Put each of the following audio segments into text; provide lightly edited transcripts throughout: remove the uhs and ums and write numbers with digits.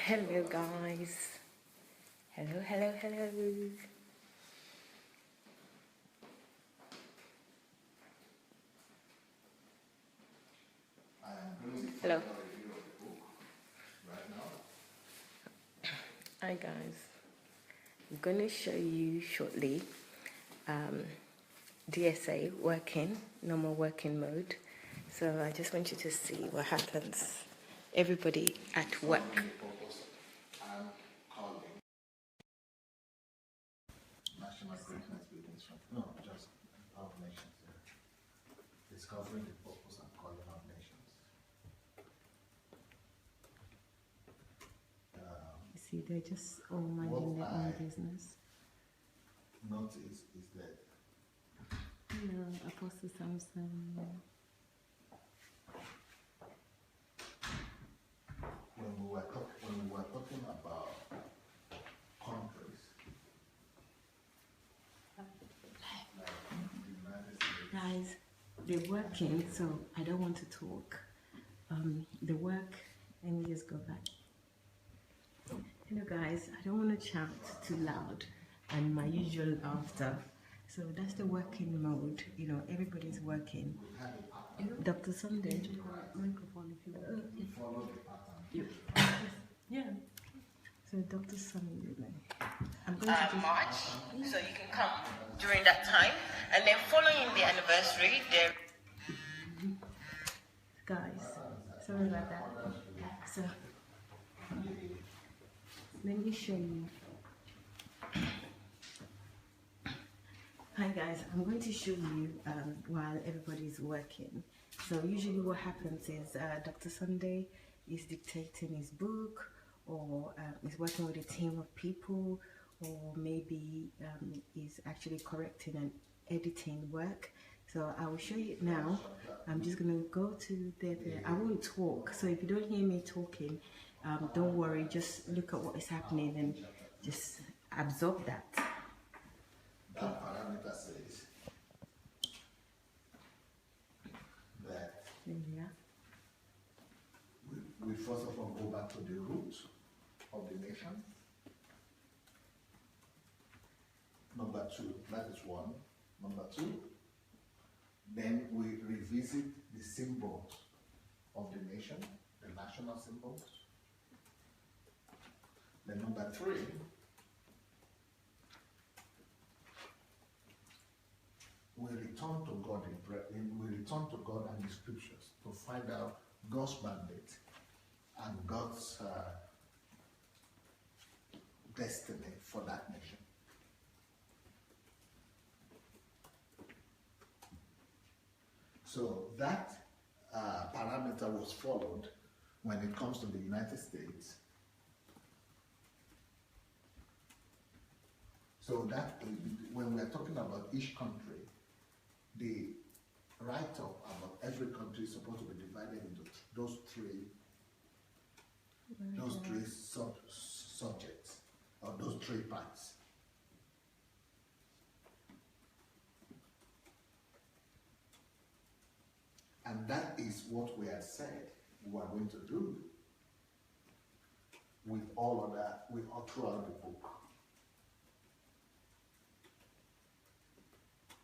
Hello guys. Hello. Hello. Hi guys. I'm going to show you shortly DSA working, normal working mode. So I just want you to see what happens. Everybody at work. No, just our nations. Discovering the purpose and calling of nations. You see, they're just all minding their own business. Notice is that Hello, Apostle Samson. when we were talking about countries, Guys, they're working, so I don't want to talk. The work, let me just go back. Hello guys, I don't want to shout too loud and my usual laughter. So that's the working mode, you know, everybody's working. Dr. Sunday, microphone if you follow the pattern. yeah. So Dr. Sunday, I'm going to just March, so you can come during that time, and then following the anniversary, there. guys, sorry about that. So let me show you. Hi guys, I'm going to show you while everybody's working. So usually what happens is Dr. Sunday is dictating his book, or is working with a team of people, or maybe is actually correcting and editing work. So I will show you now. I'm just going to go to there. I won't talk, so if you don't hear me talking, don't worry, just look at what is happening and just absorb that. That parameter says that Yeah. we first of all go back to the root of the nation. Number two, that is one. Number two, then we revisit the symbols of the nation, the national symbols. Then number three, we return to God and the scriptures to find out God's mandate and God's destiny for that nation. So that parameter was followed when it comes to the United States. So that when we're talking about each country, the write-up about every country is supposed to be divided into those three subjects, or those three parts. And that is what we had said we are going to do with all throughout the book.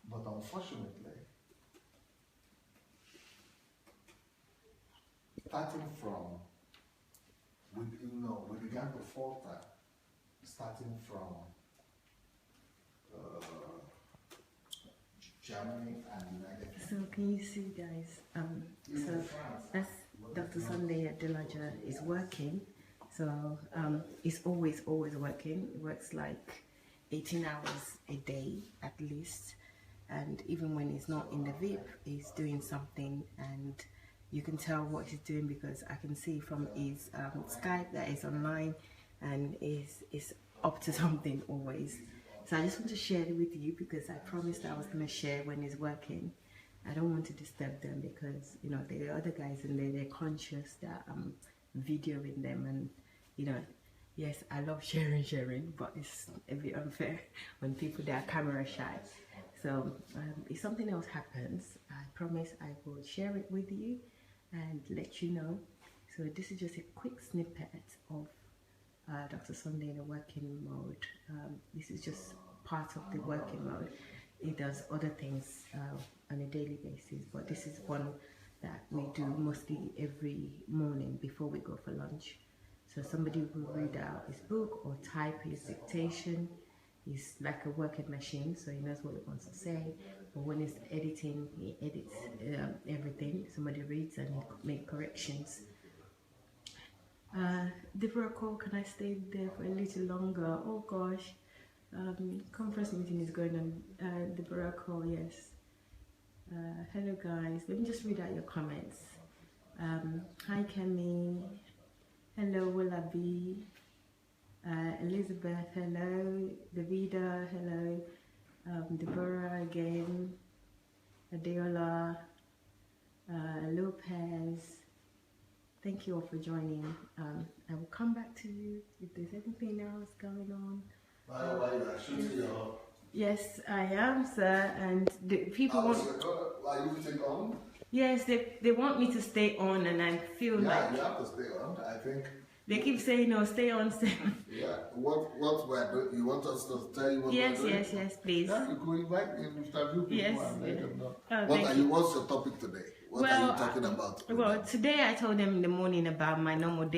But unfortunately, starting from, we began to falter, starting from Germany and United Kingdom. So can you see, guys? So that's Dr. Sunday Adelaja is working. So it's always working. It works like 18 hours a day at least. And even when he's not in the VIP, he's doing something, and you can tell what he's doing because I can see from his Skype that he's online and is up to something always. So I just want to share it with you because I promised I was going to share when he's working. I don't want to disturb them because, you know, there are other guys in there, they're conscious that I'm videoing them, and, you know, yes, I love sharing, but it's a bit unfair when people that are camera shy. So if something else happens, I promise I will share it with you and let you know. So this is just a quick snippet of Dr. Sunday in a working mode. This is just part of the working mode. He does other things on a daily basis, but this is one that we do mostly every morning before we go for lunch. So somebody will read out his book or type his dictation. He's like a working machine, so he knows what he wants to say. But when he's editing, he edits everything. Somebody reads and he makes corrections. Deborah Cole, can I stay there for a little longer? Oh gosh, conference meeting is going on. Deborah Cole, yes. Hello guys, let me just read out your comments. Hi Kemi, hello Willaby, Elizabeth, hello, Davida, hello, Deborah again, Adeola, Lopez. Thank you all for joining. I will come back to you if there's anything else going on. Yes, I am, sir. And the people want. Are you staying on? Yes, they want me to stay on, and I feel like you have to stay on. I think they keep saying, "No, stay on, stay on." Yeah. What we're doing? You want us to tell you what Yes, we're doing? yes, please. Yeah, you could invite me, interview people, Yes, and let them know. Oh, What's your topic today? What are you talking about? Well, today I told them in the morning about my normal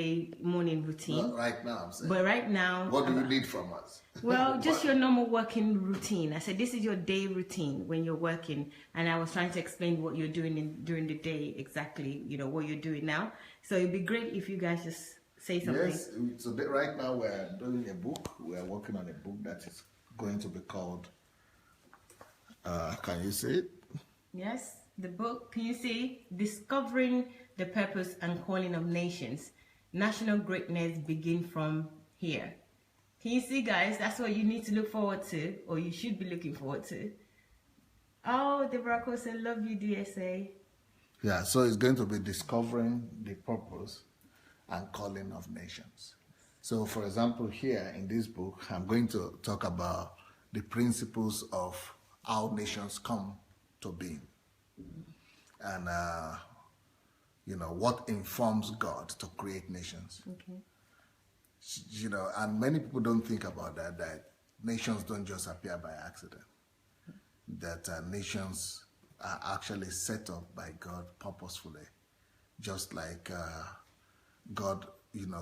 morning routine. Well, right now, I'm saying. But right now, what do you need from us? Well, just your normal working routine. I said, this is your day routine when you're working. And I was trying to explain what you're doing during the day, exactly, what you're doing now. So it'd be great if you guys just say something. Yes, so right now we're doing a book. We're working on a book that is going to be called, can you see it? Yes, the book, can you see? Discovering the Purpose and Calling of Nations. National greatness begin from here. Can you see, guys? That's what you need to look forward to, or you should be looking forward to. Oh, Deborah Coulson, love you, DSA. Yeah, so it's going to be discovering the purpose and calling of nations. So, for example, here in this book, I'm going to talk about the principles of how nations come to being. And, what informs God to create nations. Okay. And many people don't think about that nations don't just appear by accident. That nations are actually set up by God purposefully. Just like God,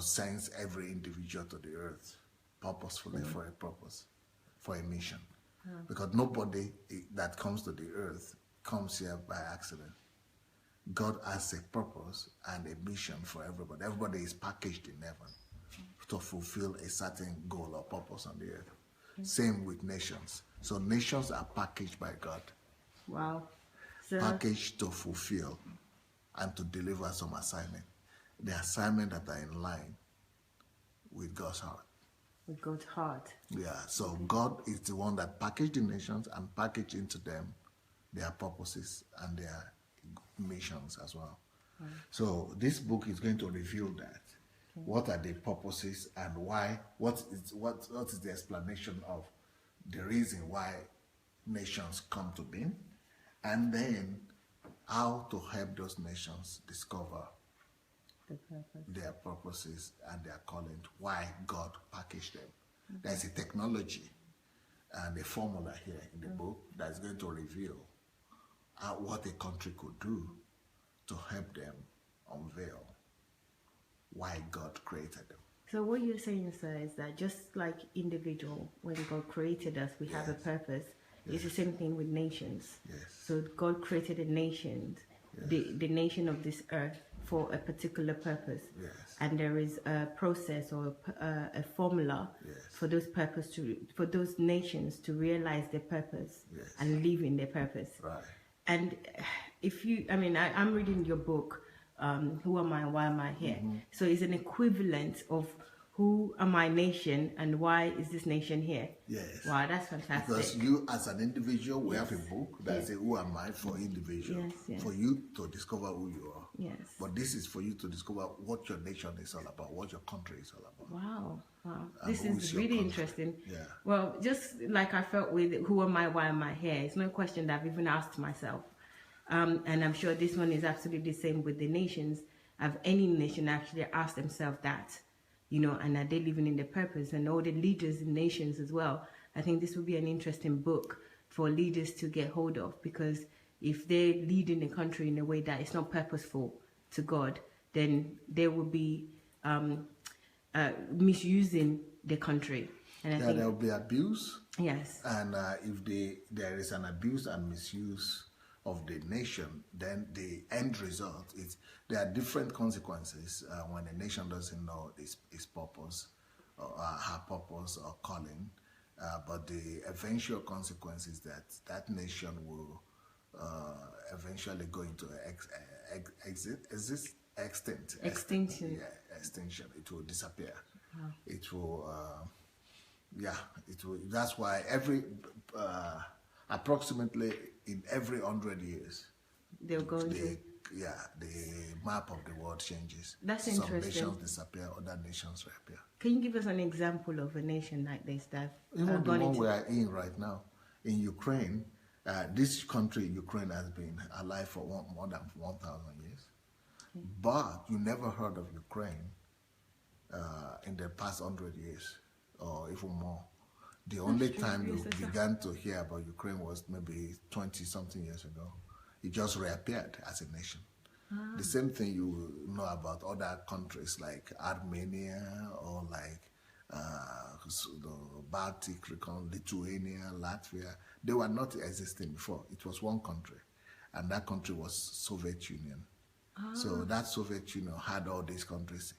sends every individual to the earth purposefully for a purpose, for a mission. Because nobody that comes to the earth comes here by accident. God has a purpose and a mission for everybody. Everybody is packaged in heaven to fulfill a certain goal or purpose on the earth. Same with nations. So nations are packaged by God. Wow. So, packaged to fulfill and to deliver some assignment. The assignment that are in line with God's heart. With God's heart. Yeah, so God is the one that packaged the nations and packaged into them their purposes and their missions as well. Right. So this book is going to reveal that. Okay. What are the purposes and why? What is the explanation of the reason why nations come to being, and then how to help those nations discover their purposes and their calling, why God packaged them. Okay. There's a technology and a formula here in the book that's going to reveal what a country could do to help them unveil why God created them. So what you're saying, sir, is that just like individual, when God created us, we have a purpose. It's the same thing with nations. Yes. So God created a nation, the nation of this earth, for a particular purpose. Yes. And there is a process or a formula for for those nations to realize their purpose and live in their purpose. Right. And if I'm reading your book, Who Am I, Why Am I Here? Mm-hmm. So it's an equivalent of who am I nation and why is this nation here? Yes. Wow, that's fantastic. Because you as an individual, we have a book that says who am I for individual. Yes. For you to discover who you are. Yes. But this is for you to discover what your nation is all about, what your country is all about. Wow. This is really interesting. Yeah. Well, just like I felt with who am I, why am I here? It's no question that I've even asked myself. And I'm sure this one is absolutely the same with the nations. Have any nation actually asked themselves that? and are they living in their purpose, and all the leaders in nations as well. I think this would be an interesting book for leaders to get hold of, because if they're leading the country in a way that is not purposeful to God, then they will be misusing the country. And I think there will be abuse. Yes. And if there is an abuse and misuse of the nation, then the end result is there are different consequences when a nation doesn't know its purpose, or her purpose or calling. But the eventual consequence is that that nation will eventually go into extinction. Yeah, extinction. It will disappear. Wow. It will. It will. That's why approximately in every 100 years, they'll go into. The map of the world changes. That's interesting. Some nations disappear, other nations reappear. Can you give us an example of a nation like this that even the one we are in right now, in Ukraine? This country, Ukraine, has been alive for more than 1,000 years, but you never heard of Ukraine in the past 100 years or even more. The only time you began to hear about Ukraine was maybe 20-something years ago. It just reappeared as a nation. The same thing you know about other countries like Armenia or like the Baltic, Lithuania, Latvia. They were not existing before. It was one country, and that country was Soviet Union. So that Soviet Union had all these countries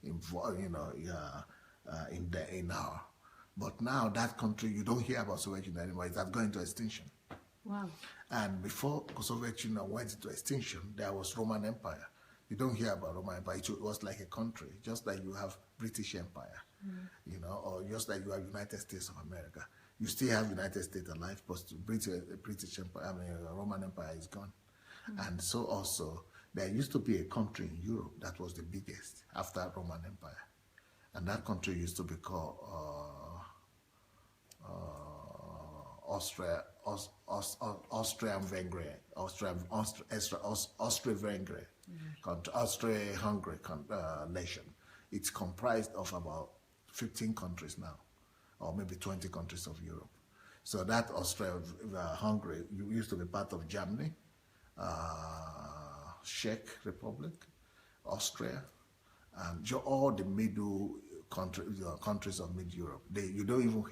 involved, in our. But now that country, you don't hear about Soviet Union anymore. It has gone into extinction. Wow. And before the Soviet Union went into extinction, there was Roman Empire. You don't hear about Roman Empire. It was like a country, just like you have British Empire, or just like you have United States of America. You still have United States alive, but British Empire, Roman Empire is gone. And so also, there used to be a country in Europe that was the biggest after Roman Empire. And that country used to be called Austria-Vengria, Austria-Hungary nation. It's comprised of about 15 countries now, or maybe 20 countries of Europe. So that Austria-Hungary used to be part of Germany, Czech Republic, Austria, and all the middle countries of mid-Europe. You don't even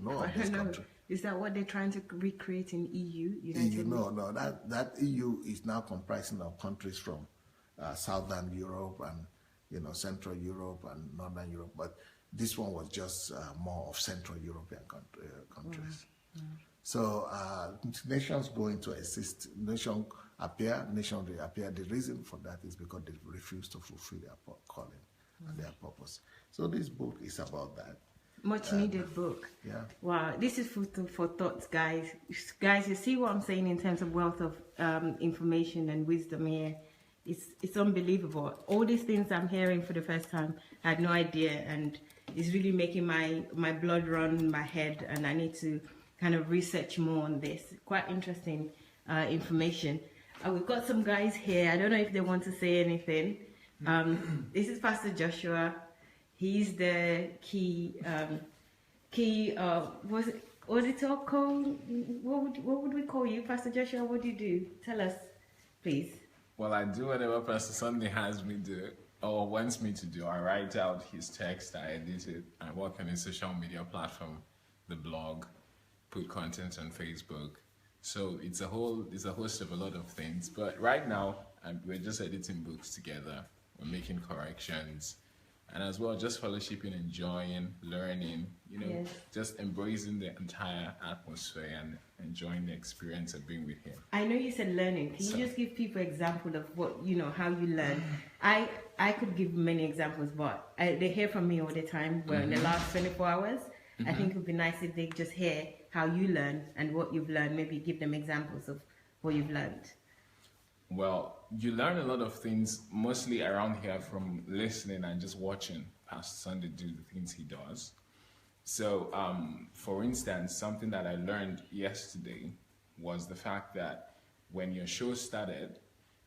know of this country. Is that what they're trying to recreate in EU? No. That EU is now comprising of countries from Southern Europe and Central Europe and Northern Europe. But this one was just more of Central European countries. Wow. So nations go into exist. Nations reappear. The reason for that is because they refuse to fulfill their calling and their purpose. So this book is about that. Much needed book. Yeah. Wow, this is food for thoughts, guys. Guys, you see what I'm saying in terms of wealth of information and wisdom here. It's unbelievable. All these things I'm hearing for the first time, I had no idea, and it's really making my blood run in my head, and I need to kind of research more on this. Quite interesting information. We've got some guys here. I don't know if they want to say anything. This is Pastor Joshua. He's the key auditor. What would we call you, Pastor Joshua? What do you do? Tell us, please. Well, I do whatever Pastor Sunday has me do or wants me to do. I write out his text, I edit it, I work on his social media platform, the blog, put content on Facebook. So it's a host of a lot of things. But right now, we're just editing books together. We're making corrections. And as well, just fellowshipping, enjoying, learning, yes. Just embracing the entire atmosphere and enjoying the experience of being with him. I know you said learning. Can you just give people an example of what, how you learn? I could give many examples, but they hear from me all the time. Well, in the last 24 hours, I think it would be nice if they just hear how you learn and what you've learned. Maybe give them examples of what you've learned. Well, you learn a lot of things, mostly around here, from listening and just watching Pastor Sunday do the things he does. So, for instance, something that I learned yesterday was the fact that when your show started,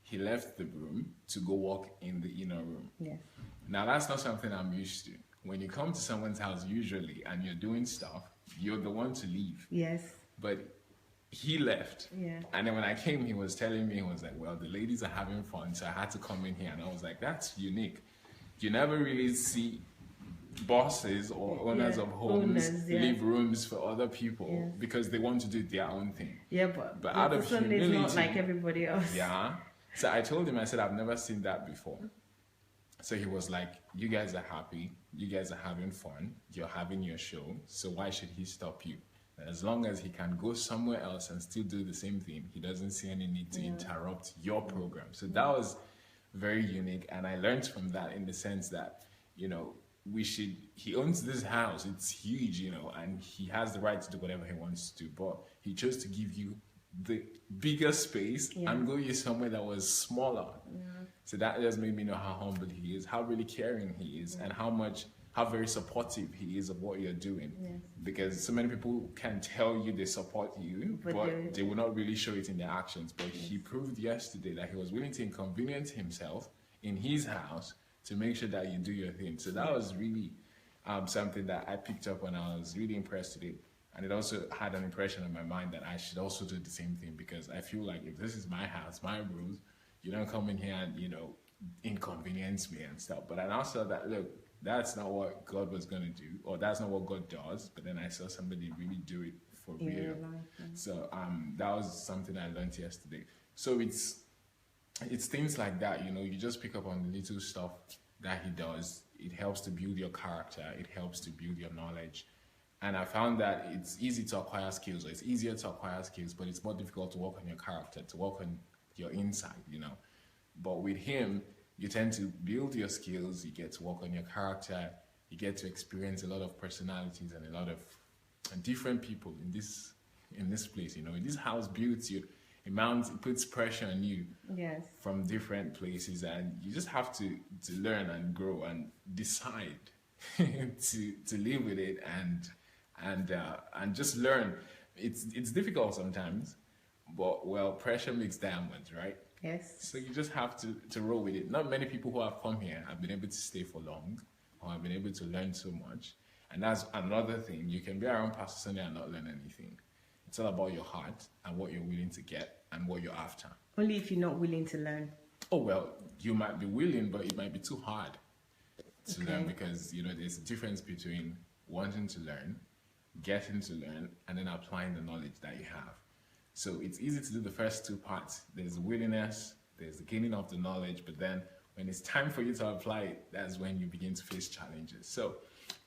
he left the room to go walk in the inner room. Yes. Now, that's not something I'm used to. When you come to someone's house usually and you're doing stuff, you're the one to leave. Yes. But he left. Yeah. And then when I came, he was telling me, he was like, well, the ladies are having fun, so I had to come in here. And I was like, that's unique. You never really see bosses or owners of homes leave rooms for other people because they want to do their own thing. Yeah, but out of humility, not like everybody else. Yeah. So I told him, I said, I've never seen that before. So he was like, you guys are happy, you guys are having fun, you're having your show, so why should he stop you? As long as he can go somewhere else and still do the same thing, he doesn't see any need to interrupt your program. So that was very unique, and I learned from that in the sense that, you know, he owns this house, it's huge, you know, and he has the right to do whatever he wants to do, but he chose to give you the bigger space and go you somewhere that was smaller. So that just made me know how humble he is, how really caring he is, and how very supportive he is of what you're doing. Because so many people can tell you they support you, but they will not really show it in their actions. But he proved yesterday that he was willing to inconvenience himself in his house to make sure that you do your thing. So that was really something that I picked up on. I was really impressed with it. And it also had an impression in my mind that I should also do the same thing, because I feel like if this is my house, my rules, you don't come in here and, you know, inconvenience me and stuff. But I now saw that, look, that's not what God was going to do, or that's not what God does. But then I saw somebody really do it for real. So that was something I learned yesterday. So it's things like that, you know, you just pick up on the little stuff that he does. It helps to build your character. It helps to build your knowledge. And I found that it's easy to acquire skills, or it's easier to acquire skills, but it's more difficult to work on your character, to work on your inside, you know. But with him, you tend to build your skills, you get to work on your character, you get to experience a lot of personalities and a lot of different people in this place, you know. This house builds you, it puts pressure on you from different places, and you just have to learn and grow and decide to live with it and just learn. It's difficult sometimes, but well, pressure makes diamonds, right? Yes. So you just have to roll with it. Not many people who have come here have been able to stay for long, or have been able to learn so much. And that's another thing. You can be around Pastor Sunday and not learn anything. It's all about your heart and what you're willing to get and what you're after. Only if you're not willing to learn. Oh, well, you might be willing, but it might be too hard to learn, because, you know, there's a difference between wanting to learn, getting to learn, and then applying the knowledge that you have. So it's easy to do the first two parts. There's the willingness, there's the gaining of the knowledge, but then when it's time for you to apply it, that's when you begin to face challenges. So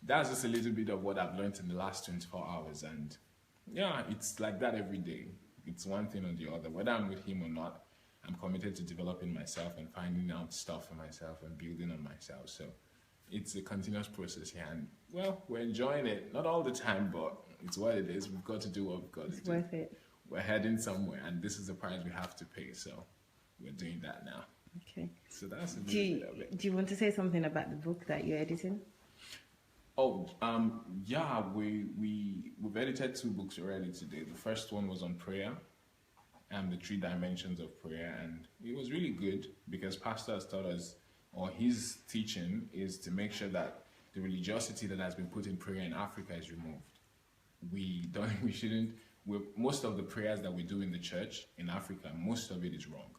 that's just a little bit of what I've learned in the last 24 hours. And yeah, it's like that every day. It's one thing or the other. Whether I'm with him or not, I'm committed to developing myself and finding out stuff for myself and building on myself. So it's a continuous process here. And well, we're enjoying it. Not all the time, but it's what it is. We've got to do what we've got to do. It's worth it. We're heading somewhere, and this is the price we have to pay. So we're doing that now. Okay. So that's a little bit of it. Do you want to say something about the book that you're editing? Oh, yeah, we've edited 2 books already today. The first one was on prayer and the 3 dimensions of prayer, and it was really good because Pastor has taught us, or his teaching is to make sure that the religiosity that has been put in prayer in Africa is removed. Most of the prayers that we do in the church in Africa, most of it is wrong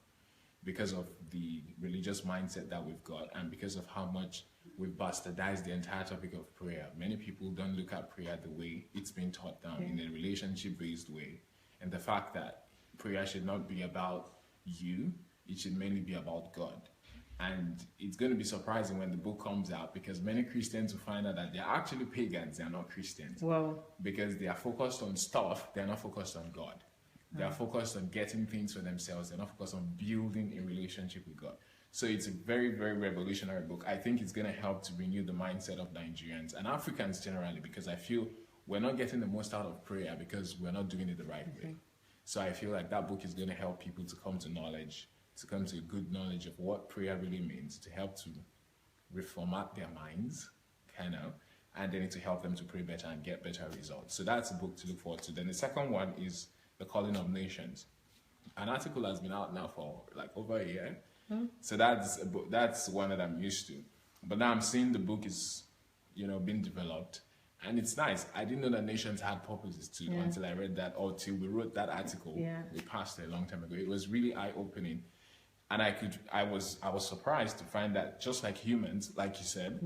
because of the religious mindset that we've got, and because of how much we've bastardized the entire topic of prayer. Many people don't look at prayer the way it's been taught down, in a relationship-based way. And the fact that prayer should not be about you, it should mainly be about God. And it's going to be surprising when the book comes out, because many Christians will find out that they're actually pagans, they're not Christians. Well, because they are focused on stuff, they're not focused on God. They are focused on getting things for themselves, they're not focused on building a relationship with God. So it's a very, very revolutionary book. I think it's going to help to renew the mindset of Nigerians and Africans generally, because I feel we're not getting the most out of prayer because we're not doing it the right way. So I feel like that book is going to help people to come to knowledge, to come to a good knowledge of what prayer really means, to help to reformat their minds, kind of, and then to help them to pray better and get better results. So that's a book to look forward to. Then the second one is The Calling of Nations. An article has been out now for like over a year. So that's one that I'm used to. But now I'm seeing the book is, being developed. And it's nice. I didn't know that nations had purposes too until I read that, or till we wrote that article with Pastor a long time ago. It was really eye-opening. And I was surprised to find that just like humans, like you said,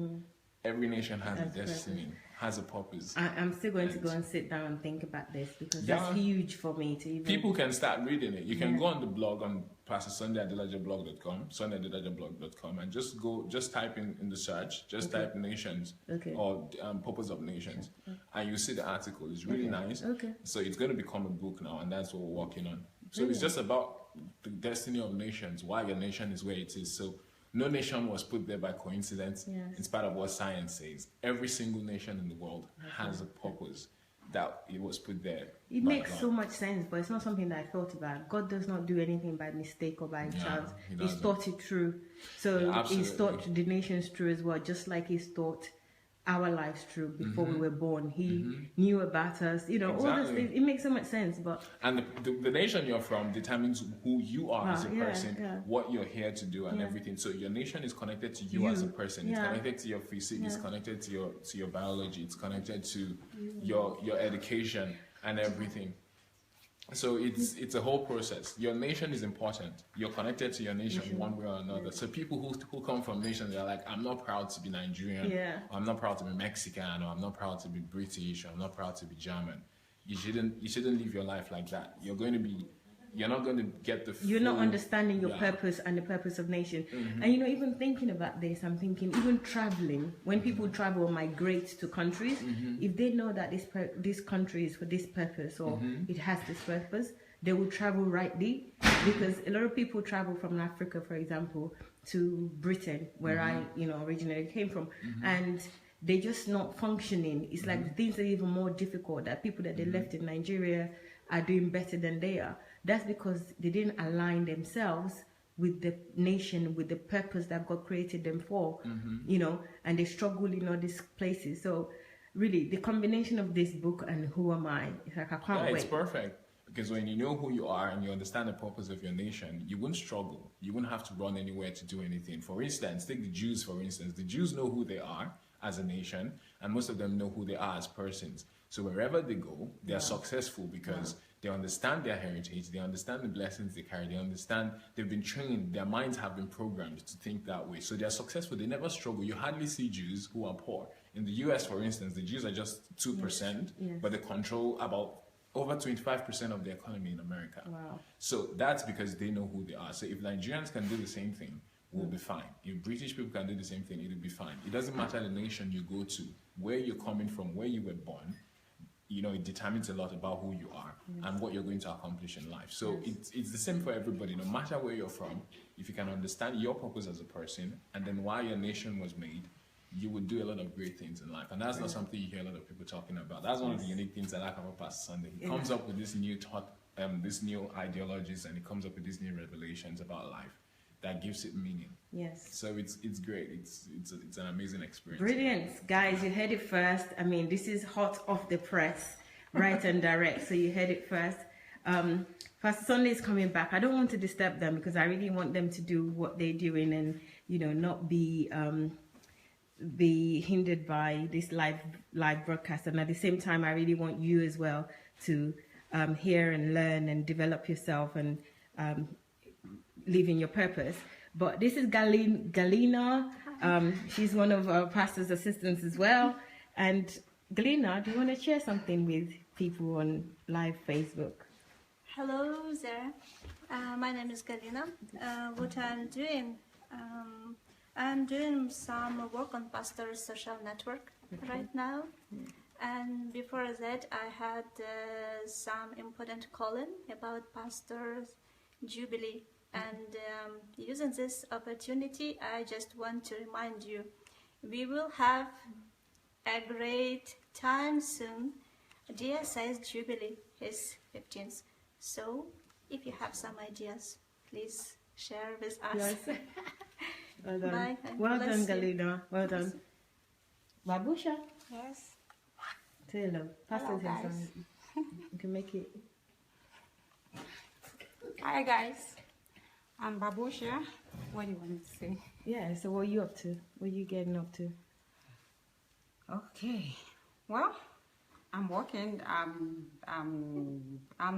every nation has a destiny, has a purpose. I'm still going to go and sit down and think about this, because that's huge for me to even... People can start reading it. You can go on the blog on Pastor Sunday Adelaja blog.com, SundayAdelajablog.com, and just type in the search, type nations or purpose of nations, and you see the article. It's really nice. So it's going to become a book now, and that's what we're working on. So it's just about the destiny of nations, why your nation is where it is. So no nation was put there by coincidence. In spite of what science says, every single nation in the world has a purpose that it was put there. It makes so much sense, but it's not something that I thought about. God does not do anything by mistake or by chance. He's thought it through. So he's thought the nations through as well, just like he's thought our lives through before we were born. He knew about us, all those things. It makes so much sense. And the nation you're from determines who you are as a person, what you're here to do, and everything. So your nation is connected to you as a person. It's connected to your physics. It's connected to your biology. It's connected to your education and everything. So it's a whole process. Your nation is important. You're connected to your nation one way or another. So people who come from nations, they're like, I'm not proud to be Nigerian, or I'm not proud to be Mexican, or I'm not proud to be British, or I'm not proud to be German. You shouldn't live your life like that. You're not going to get the You're not understanding your purpose and the purpose of nation. And even thinking about this, I'm thinking even traveling, when people travel or migrate to countries, if they know that this country is for this purpose, or it has this purpose, they will travel rightly. Because a lot of people travel from Africa, for example, to Britain, where I originally came from, and they're just not functioning. It's like the things are even more difficult, that people that they left in Nigeria are doing better than they are. That's because they didn't align themselves with the nation, with the purpose that God created them for, and they struggle in all these places. So really, the combination of this book and Who Am I, it's like I can't wait. It's perfect. Because when you know who you are and you understand the purpose of your nation, you won't struggle. You won't have to run anywhere to do anything. For instance, take the Jews, for instance. The Jews know who they are as a nation, and most of them know who they are as persons. So wherever they go, they are successful because they understand their heritage, they understand the blessings they carry, they understand, they've been trained, their minds have been programmed to think that way. So they're successful, they never struggle. You hardly see Jews who are poor. In the US, for instance, the Jews are just 2%, but they control about over 25% of the economy in America. Wow. So that's because they know who they are. So if Nigerians can do the same thing, we'll be fine. If British people can do the same thing, it'll be fine. It doesn't matter the nation you go to, where you're coming from, where you were born. It determines a lot about who you are and what you're going to accomplish in life. So it's the same for everybody, no matter where you're from. If you can understand your purpose as a person and then why your nation was made, you would do a lot of great things in life. And that's not something you hear a lot of people talking about. That's one of the unique things I like about Pastor Sunday. He comes up with this new thought, these new ideologies, and he comes up with these new revelations about life that gives it meaning. Yes. So it's great. It's an amazing experience. Brilliant. Guys, you heard it first. I mean, this is hot off the press, right and direct. So you heard it first. Pastor Sunday is coming back. I don't want to disturb them because I really want them to do what they're doing and, not be hindered by this live broadcast. And at the same time, I really want you as well to hear and learn and develop yourself and live in your purpose. But this is Galina. She's one of our pastor's assistants as well. And Galina, do you want to share something with people on live Facebook? Hello there. My name is Galina. What I'm doing, I'm doing some work on Pastor's social network right now. And before that, I had some important calling about Pastor's Jubilee. And using this opportunity, I just want to remind you, we will have a great time soon. DSA's Jubilee is 15th. So, if you have some ideas, please share with us. Yes. Well done. Bye. Well done, Galina. Well done. Babusha. Yes. Say hello. Pastor Hello, says guys. something. You can make it. Hi guys, I'm Babusha. What do you want me to say? Yeah, so what are you up to? What are you getting up to? Okay. Well, I'm working. I'm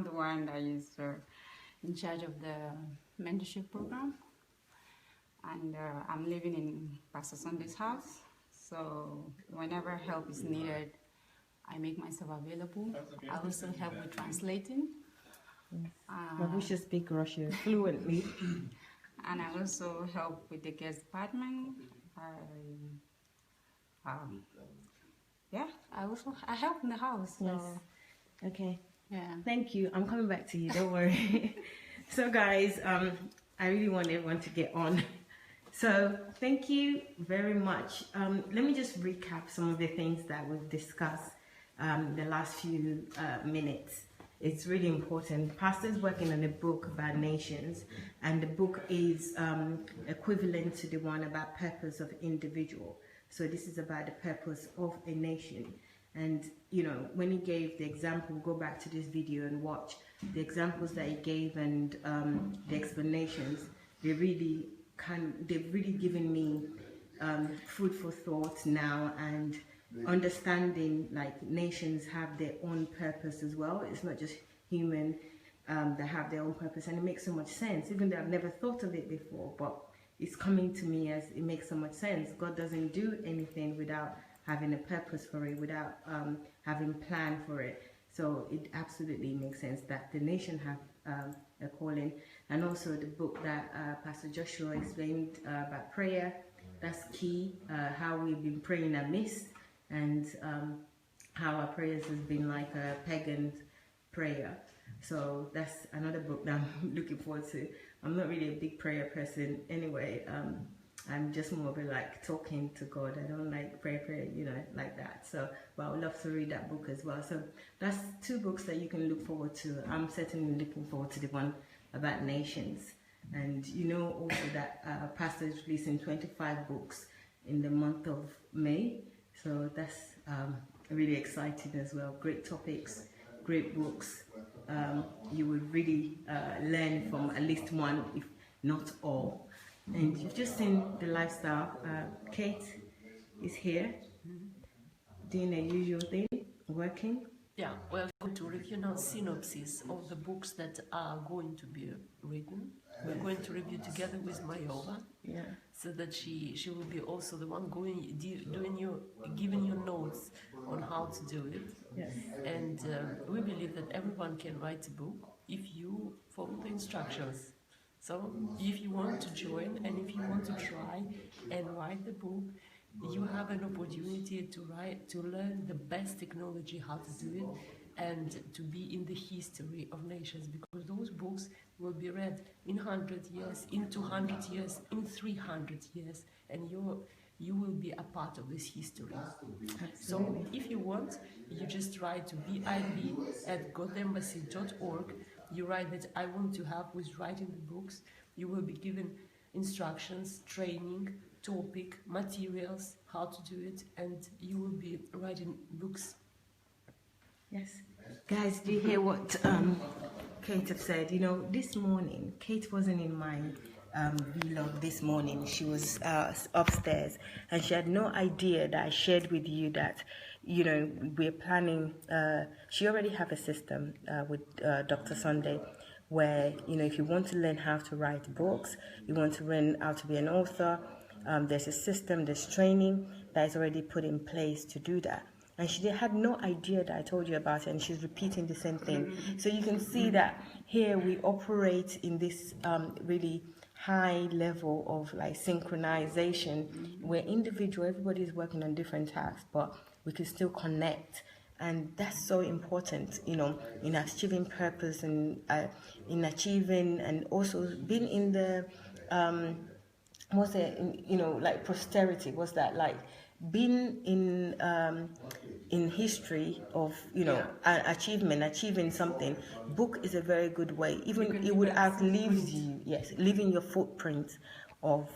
the one that is in charge of the mentorship program, and I'm living in Pastor Sunday's house. So whenever help is needed, I make myself available. I also help with translating. But we should speak Russian fluently. And I also help with the guest department. I help in the house. So, Yes. Okay. yeah. Thank you. I'm coming back to you. Don't worry. So, guys, I really want everyone to get on. So, thank you very much. Let me just recap some of the things that we've discussed the last few minutes. It's really important. Pastor's working on a book about nations, and the book is equivalent to the one about purpose of individual. So this is about the purpose of a nation. And, you know, when he gave the example, go back to this video and watch the examples that he gave and the explanations. They've really given me food for thought now, and understanding like nations have their own purpose as well. It's not just human that have their own purpose, and it makes so much sense, even though I've never thought of it before, but it's coming to me as it makes so much sense. God doesn't do anything without having a purpose for it, without having plan for it. So it absolutely makes sense that the nation have a calling. And also the book that Pastor Joshua explained about prayer, that's key, how we've been praying amiss, and how our prayers has been like a pagan prayer. So that's another book that I'm looking forward to. I'm not really a big prayer person anyway. I'm just more of a like talking to God. I don't like prayer, you know, like that. So, but I would love to read that book as well. So that's two books that you can look forward to. I'm certainly looking forward to the one about nations. And you know also that Pastor is releasing 25 books in the month of May. So that's really exciting as well. Great topics, great books. You would really learn from at least one, if not all. And you've just seen the lifestyle. Kate is here, doing a usual thing, working. Yeah, we're going to review now synopsis of the books that are going to be written. We're going to review together with Mayova, Yeah. so that she will be also the one giving you notes on how to do it. Yes. And we believe that everyone can write a book if you follow the instructions. So if you want to join and if you want to try and write the book, you have an opportunity to learn the best technology, how to do it, and to be in the history of nations, because those books will be read in 100 years, in 200 years, in 300 years, and you will be a part of this history. So if you want, you just write to bib@godembassy.org. You write that I want to help with writing the books. You will be given instructions, training, topic, materials, how to do it, and you will be writing books. Yes. Guys, do you hear what Kate have said? You know, this morning, Kate wasn't in my vlog this morning. She was upstairs, and she had no idea that I shared with you that, you know, we're planning, she already have a system with Dr. Sunday, where, you know, if you want to learn how to write books, you want to learn how to be an author, there's a system, there's training that is already put in place to do that. And she had no idea that I told you about it, and she's repeating the same thing. So you can see that here we operate in this really high level of like synchronization, where everybody is working on different tasks, but we can still connect. And that's so important, you know, in achieving purpose and in achieving, and also being in the you know, like posterity. What's that like? Being in history of, you know, achieving something. Book is a very good way. Even it would outlive you. Yes, leaving your footprint of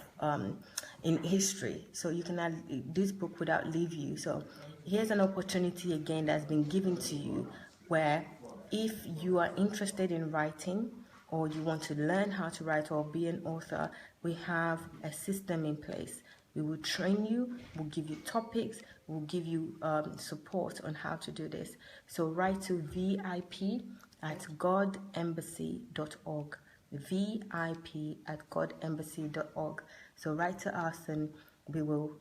in history. So you can this book would outlive you. So here's an opportunity again that's been given to you, where if you are interested in writing, or you want to learn how to write or be an author, we have a system in place. We will train you, we'll give you topics, we'll give you support on how to do this. So write to vip@godembassy.org, vip@godembassy.org. So write to us and we will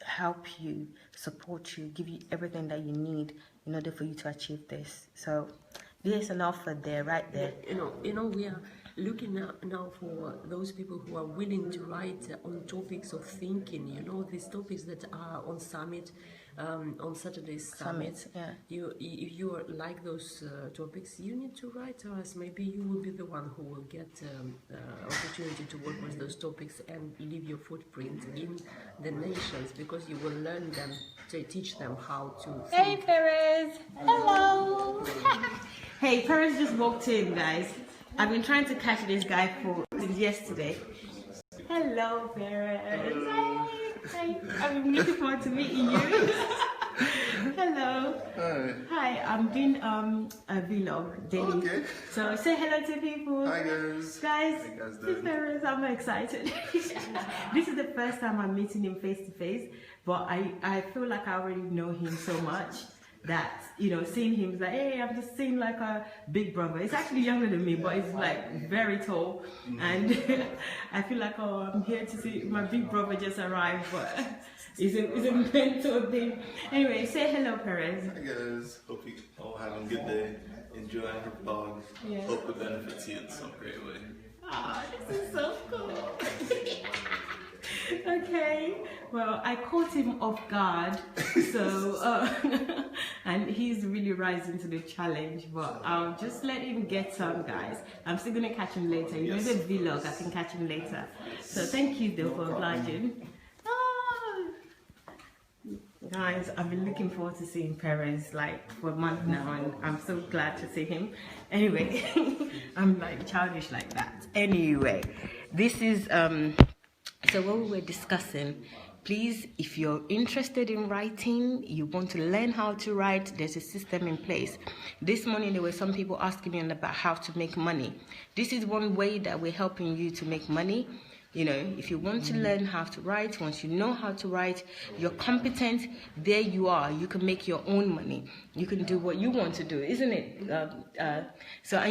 help you, support you, give you everything that you need in order for you to achieve this. So there's an offer there, right there. You know, we are looking now for those people who are willing to write on topics of thinking. You know, these topics that are on Summit, on Saturday's Summit. Yeah. If you are like those topics, you need to write to us. Maybe you will be the one who will get opportunity to work with those topics and leave your footprint in the nations, because you will learn them, to teach them how to think. Hey, Perez. Hello. Hey, Perez just walked in, guys. I've been trying to catch this guy since yesterday. Hello, Perez. Hi. I've been looking forward to meeting you. Hello. Hi. I'm doing a vlog daily. Okay. So say hello to people. Hi guys. Guys, Perez, I'm excited. This is the first time I'm meeting him face to face, but I feel like I already know him so much that, you know, seeing him is like, hey, I'm just seeing like a big brother. He's actually younger than me, but he's like very tall. And I feel like, oh, I'm here to see my big brother just arrived, but it's a mental thing. Anyway, say hello, Perez. Hi guys, hope you all having a good day. Enjoying the vlog. Yeah. Hope it benefits you in some great way. Ah, this is so cool. Okay, well, I caught him off guard, so and he's really rising to the challenge, but I'll just let him get some, guys. I'm still gonna catch him later. You know, the vlog, I can catch him later. So thank you though for obliging. Guys, I've been looking forward to seeing Perez like for a month now, and I'm so glad to see him. Anyway, I'm like childish like that. Anyway, this is so what we were discussing. Please, if you're interested in writing, you want to learn how to write, there's a system in place. This morning there were some people asking me about how to make money. This is one way that we're helping you to make money. You know, if you want to learn how to write, once you know how to write, you're competent, there you are. You can make your own money. You can do what you want to do, isn't it? And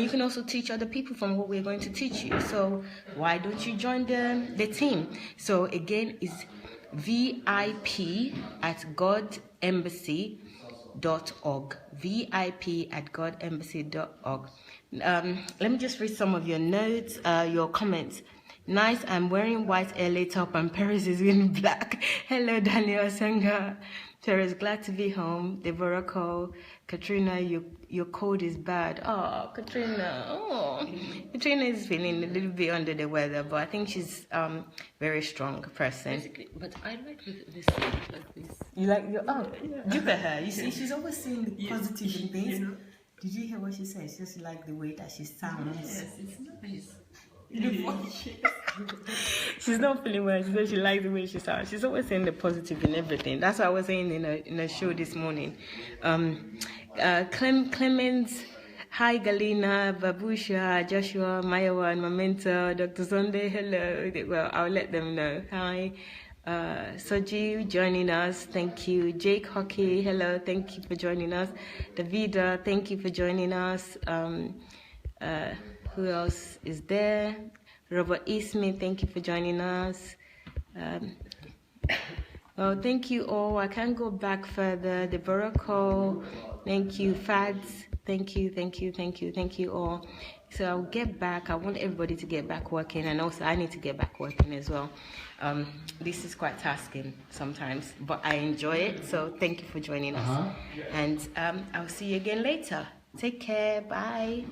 you can also teach other people from what we're going to teach you. So why don't you join the team? So again, it's VIP@godembassy.org. VIP@godembassy.org. Let me just read some of your notes, your comments. Nice, I'm wearing white LA top and Paris is in black. Hello, Daniel Senga. Terrace, glad to be home. Deborah Cole. Katrina, your cold is bad. Oh, Katrina. Oh, Katrina is feeling a little bit under the weather, but I think she's very strong person. Basically, but I like this thing like this. You like your look at her. You see, she's always seeing the positive in things. You know? Did you hear what she said? She just like the way that she sounds. Yes, it's nice. She's not feeling well. She said she likes the way she sounds. She's always saying the positive in everything. That's what I was saying in a show this morning. Clemens, hi Galina, Babusha, Joshua, Mayawa, and my mentor, Dr. Sunday. Hello. Well, I'll let them know. Hi. Soji joining us, thank you. Jake Hockey, hello, thank you for joining us. Davida, thank you for joining us. Who else is there? Robert Eastman, thank you for joining us. Well, thank you all. I can't go back further. Deborah Cole, thank you. Fads, thank you all. So I'll get back. I want everybody to get back working, and also I need to get back working as well. This is quite tasking sometimes, but I enjoy it. So thank you for joining us. And I'll see you again later. Take care. Bye.